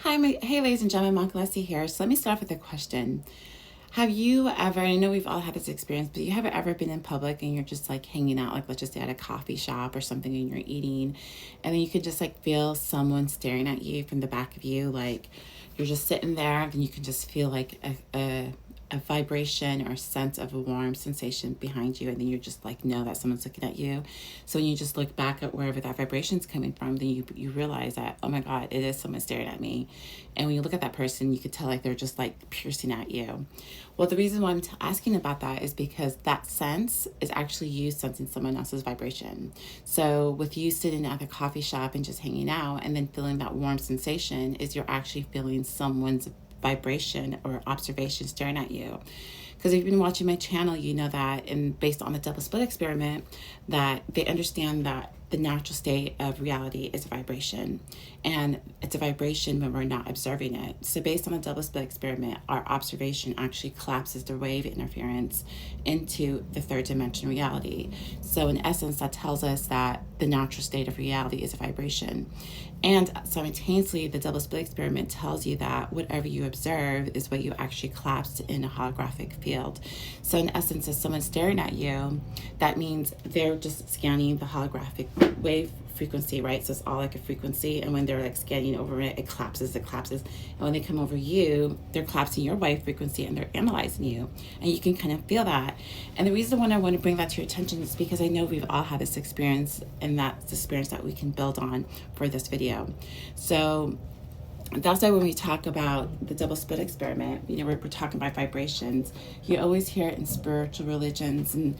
Hey, ladies and gentlemen, Monk Leslie here. So let me start off with a question. Have you ever, I know we've all had this experience, but you have ever been in public and you're just like hanging out, like let's just say at a coffee shop or something and you're eating, and then you could just like feel someone staring at you from the back of you, like you're just sitting there and you can just feel like a vibration or sense of a warm sensation behind you, and then you just like know that someone's looking at you. So when you just look back at wherever that vibration's coming from, then you realize that, oh my god, it is someone staring at me. And when you look at that person, you could tell like they're just like piercing at you. Well, the reason why I'm asking about that is because that sense is actually you sensing someone else's vibration. So with you sitting at the coffee shop and just hanging out and then feeling that warm sensation, is you're actually feeling someone's vibration or observation staring at you. Because if you've been watching my channel, you know that, and based on the double split experiment, that they understand that the natural state of reality is a vibration, and it's a vibration when we're not observing it. So based on the double split experiment, our observation actually collapses the wave interference into the third dimension reality. So in essence, that tells us that the natural state of reality is a vibration. And simultaneously, the double split experiment tells you that whatever you observe is what you actually collapse in a holographic field. So in essence, if someone's staring at you, that means they're just scanning the holographic wave frequency, right? So it's all like a frequency, and when they're like scanning over it, it collapses. And when they come over you, they're collapsing your wave frequency and they're analyzing you, and you can kind of feel that. And the reason why I want to bring that to your attention is because I know we've all had this experience, and that's the experience that we can build on for this video. So that's why when we talk about the double split experiment, we're talking about vibrations. You always hear it in spiritual religions and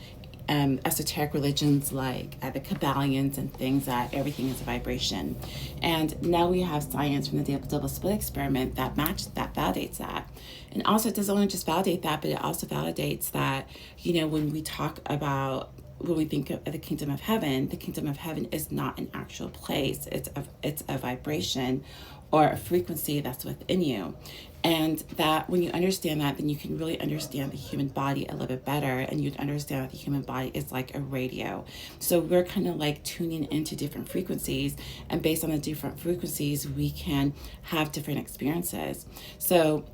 esoteric religions like the Kabbalions and things, that everything is a vibration. And now we have science from the double split experiment that validates that. And also it doesn't only just validate that, but it also validates that, when we think of the kingdom of heaven is not an actual place. It's a vibration or a frequency that's within you. And that when you understand that, then you can really understand the human body a little bit better, and you'd understand that the human body is like a radio. So we're kind of like tuning into different frequencies, and based on the different frequencies, we can have different experiences. So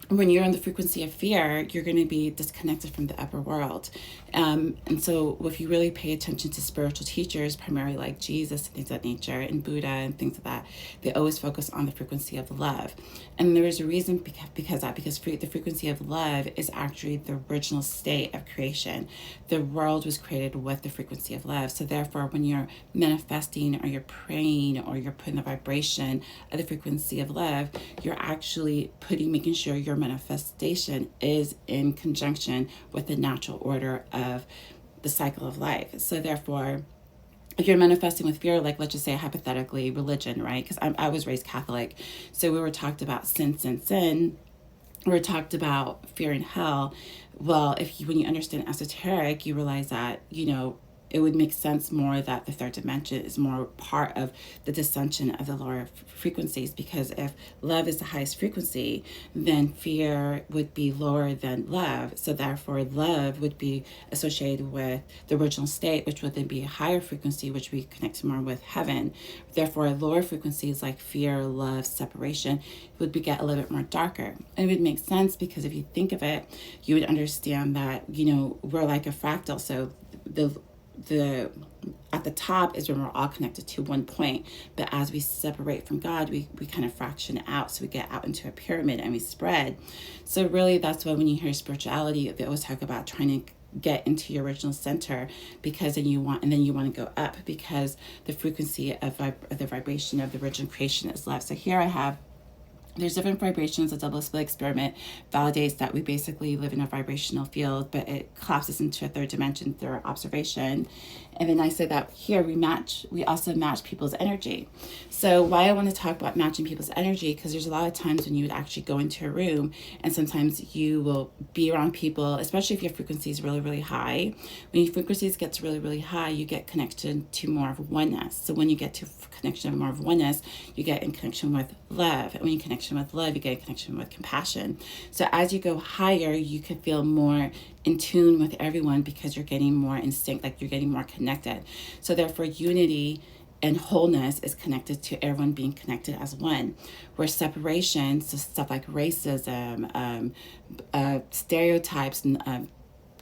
when you're on the frequency of fear, you're going to be disconnected from the upper world. And so if you really pay attention to spiritual teachers, primarily like Jesus and things of that nature, and Buddha and things like that, they always focus on the frequency of love. And there is a reason because the frequency of love is actually the original state of creation. The world was created with the frequency of love. So therefore, when you're manifesting or you're praying or you're putting the vibration of the frequency of love, you're actually making sure your manifestation is in conjunction with the natural order of the cycle of life. So therefore, if you're manifesting with fear, like let's just say hypothetically religion, right? Because I was raised Catholic. So we were talked about sin. We were talked about fear and hell. Well, when you understand esoteric, you realize that, it would make sense more that the third dimension is more part of the descension of the lower frequencies, because if love is the highest frequency, then fear would be lower than love. So therefore, love would be associated with the original state, which would then be a higher frequency, which we connect more with heaven. Therefore, lower frequencies like fear, love, separation would get a little bit more darker. And it would make sense because if you think of it, you would understand that, we're like a fractal. So the at the top is when we're all connected to one point, but as we separate from God, we kind of fraction out, so we get out into a pyramid and we spread. So really, that's why when you hear spirituality, they always talk about trying to get into your original center, because then you want to go up, because the frequency of the vibration of the original creation is love. So here there's different vibrations. A double split experiment validates that we basically live in a vibrational field, but it collapses into a third dimension through observation. And then I said that here we also match people's energy. So why I want to talk about matching people's energy, because there's a lot of times when you would actually go into a room, and sometimes you will be around people, especially if your frequency is really, really high. When your frequencies gets really, really high, you get connected to more of oneness. So when you get to connection of more of oneness, you get in connection with love. And when you connection with love, you get a connection with compassion. So as you go higher, you can feel more in tune with everyone, because you're getting more in sync, like you're getting more connected. So therefore, unity and wholeness is connected to everyone being connected as one. Where separation, so stuff like racism, stereotypes, and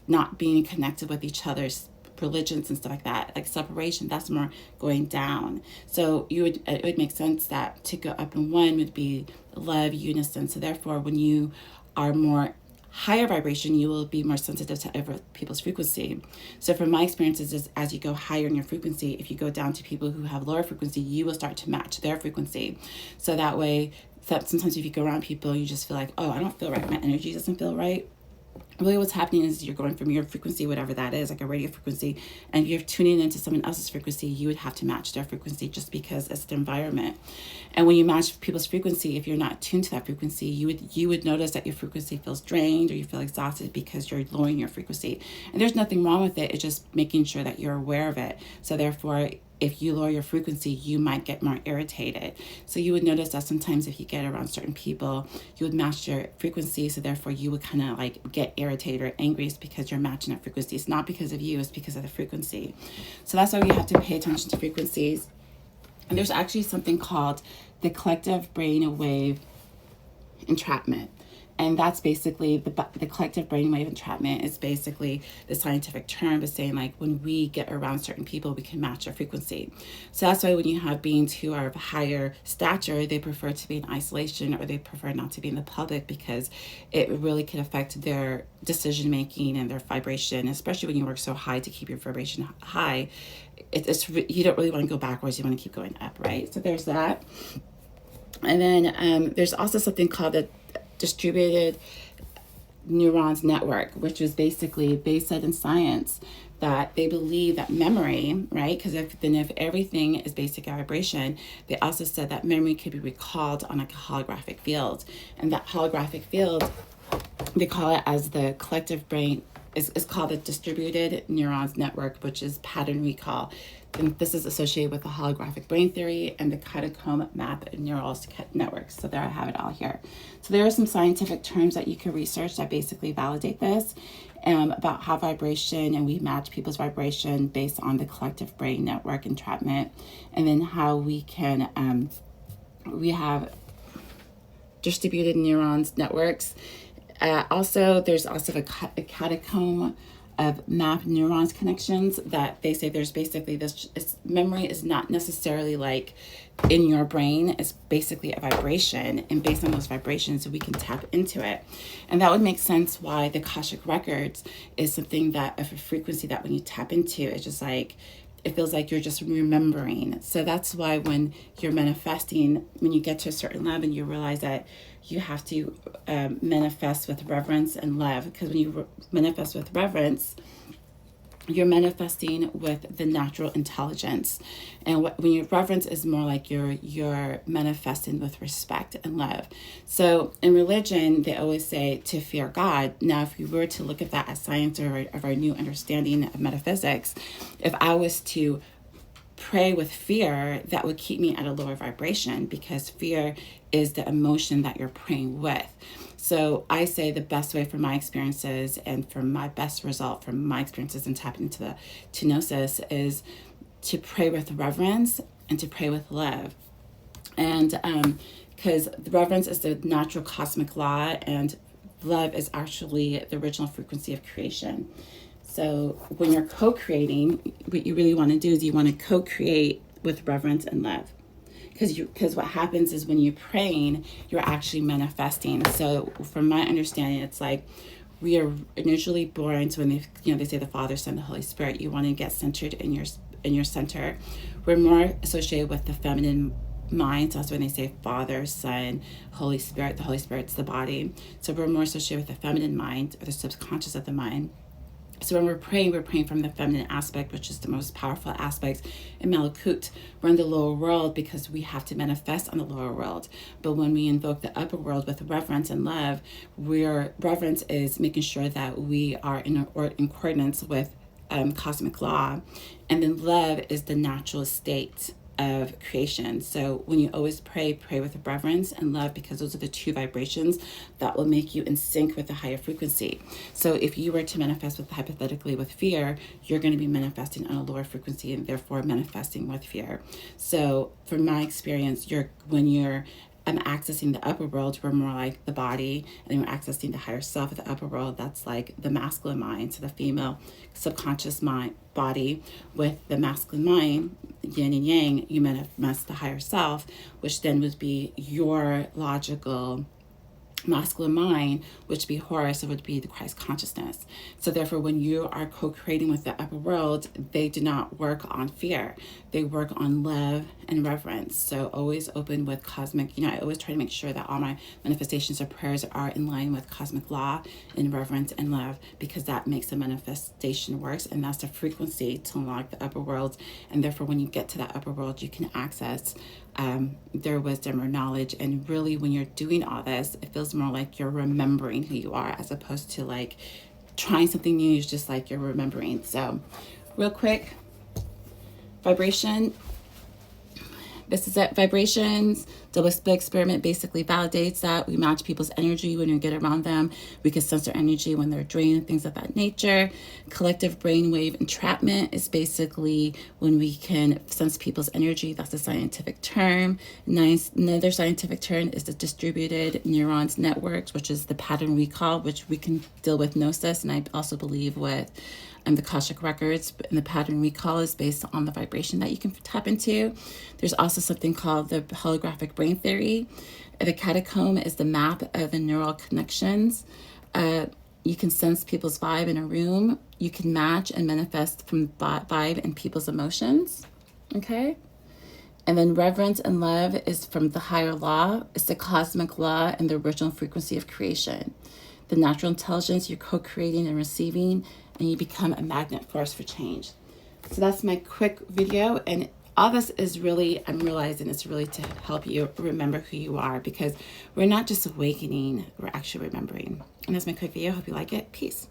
not being connected with each other's religions and stuff like that, like separation, that's more going down. So it would make sense that to go up in one would be love, unison. So therefore, when you are more higher vibration, you will be more sensitive to other people's frequency. So from my experiences is, as you go higher in your frequency, if you go down to people who have lower frequency, you will start to match their frequency. So that way, sometimes if you go around people, you just feel like, oh, I don't feel right, my energy doesn't feel right. Really what's happening is you're going from your frequency, whatever that is, like a radio frequency, and you're tuning into someone else's frequency, you would have to match their frequency just because it's the environment. And when you match people's frequency, if you're not tuned to that frequency, you would notice that your frequency feels drained or you feel exhausted because you're lowering your frequency. And there's nothing wrong with it. It's just making sure that you're aware of it. So therefore, if you lower your frequency, you might get more irritated. So you would notice that sometimes if you get around certain people, you would match your frequency. So therefore you would kind of like get irritated or angry. It's because you're matching that frequency. It's not because of you, it's because of the frequency. So that's why we have to pay attention to frequencies. And there's actually something called the collective brainwave entrapment. And that's basically the collective brainwave entrapment is basically the scientific term of saying like when we get around certain people, we can match their frequency. So that's why when you have beings who are of higher stature, they prefer to be in isolation or they prefer not to be in the public because it really can affect their decision making and their vibration, especially when you work so high to keep your vibration high. It's you don't really want to go backwards, you want to keep going up, right? So there's that. And then there's also something called the distributed neurons network, which is basically, they said in science that they believe that memory, right? Because if everything is basic vibration, they also said that memory could be recalled on a holographic field. And that holographic field, they call it as the collective brain, is called the distributed neurons network, which is pattern recall. And this is associated with the holographic brain theory and the catacomb map neural networks. So there I have it all here. So there are some scientific terms that you can research that basically validate this about how vibration, and we match people's vibration based on the collective brain network entrapment, and then how we can, we have distributed neurons networks. Also, there's also a catacomb of map neurons connections that they say there's basically this, memory is not necessarily like in your brain, it's basically a vibration, and based on those vibrations we can tap into it. And that would make sense why the Akashic records is something that of a frequency that when you tap into, it's just like it feels like you're just remembering. So that's why when you're manifesting, when you get to a certain level and you realize that you have to manifest with reverence and love, because when you manifest with reverence, you're manifesting with the natural intelligence. And when your reverence is more like you're manifesting with respect and love. So in religion, they always say to fear God. Now, if you were to look at that as science or of our new understanding of metaphysics, if I was to pray with fear, that would keep me at a lower vibration, because fear is the emotion that you're praying with. So I say the best way from my experiences and from my best result from my experiences and tapping into the kenosis is to pray with reverence and to pray with love. And because the reverence is the natural cosmic law, and love is actually the original frequency of creation. So when you're co-creating, what you really want to do is you want to co-create with reverence and love. Because what happens is when you're praying, you're actually manifesting. So from my understanding, it's like we are initially born. So when they say the Father, Son, the Holy Spirit, you want to get centered in your center. We're more associated with the feminine mind. So that's when they say Father, Son, Holy Spirit. The Holy Spirit's the body. So we're more associated with the feminine mind, or the subconscious of the mind. So when we're praying from the feminine aspect, which is the most powerful aspect. In Malakut, we're in the lower world because we have to manifest on the lower world. But when we invoke the upper world with reverence and love, reverence is making sure that we are in accordance with cosmic law. And then love is the natural state of creation. So when you always pray, pray with reverence and love, because those are the two vibrations that will make you in sync with the higher frequency. So if you were to manifest with, hypothetically, with fear, you're going to be manifesting on a lower frequency and therefore manifesting with fear. So from my experience, when you're accessing the upper world, we're more like the body, and we're accessing the higher self of the upper world. That's like the masculine mind, so the female subconscious mind body. With the masculine mind, yin and yang, you manifest the higher self, which then would be your logical masculine mind, which would be Horus, it would be the Christ consciousness. So therefore, when you are co-creating with the upper world, they do not work on fear. They work on love and reverence. So always open with cosmic, I always try to make sure that all my manifestations or prayers are in line with cosmic law and reverence and love, because that makes the manifestation works, and that's the frequency to unlock the upper world. And therefore, when you get to that upper world, you can access their wisdom or knowledge. And really, when you're doing all this, it feels more like you're remembering who you are, as opposed to like trying something new. It's just like you're remembering. So real quick, vibration. This is it. Vibrations. Double split experiment basically validates that we match people's energy when we get around them. We can sense their energy when they're drained, things of that nature. Collective brainwave entrapment is basically when we can sense people's energy. That's a scientific term. Another scientific term is the distributed neurons networks, which is the pattern recall, which we can deal with gnosis, and I also believe with the Akashic records, and the pattern recall is based on the vibration that you can tap into. There's also something called the holographic brain theory. The catacomb is the map of the neural connections. You can sense people's vibe in a room. You can match and manifest from vibe and people's emotions. Okay? And then reverence and love is from the higher law. It's the cosmic law and the original frequency of creation. The natural intelligence, you're co-creating and receiving, and you become a magnet force for change. So that's my quick video, and all this is really, I'm realizing it's really to help you remember who you are, because we're not just awakening, we're actually remembering. And that's my quick video. Hope you like it. Peace.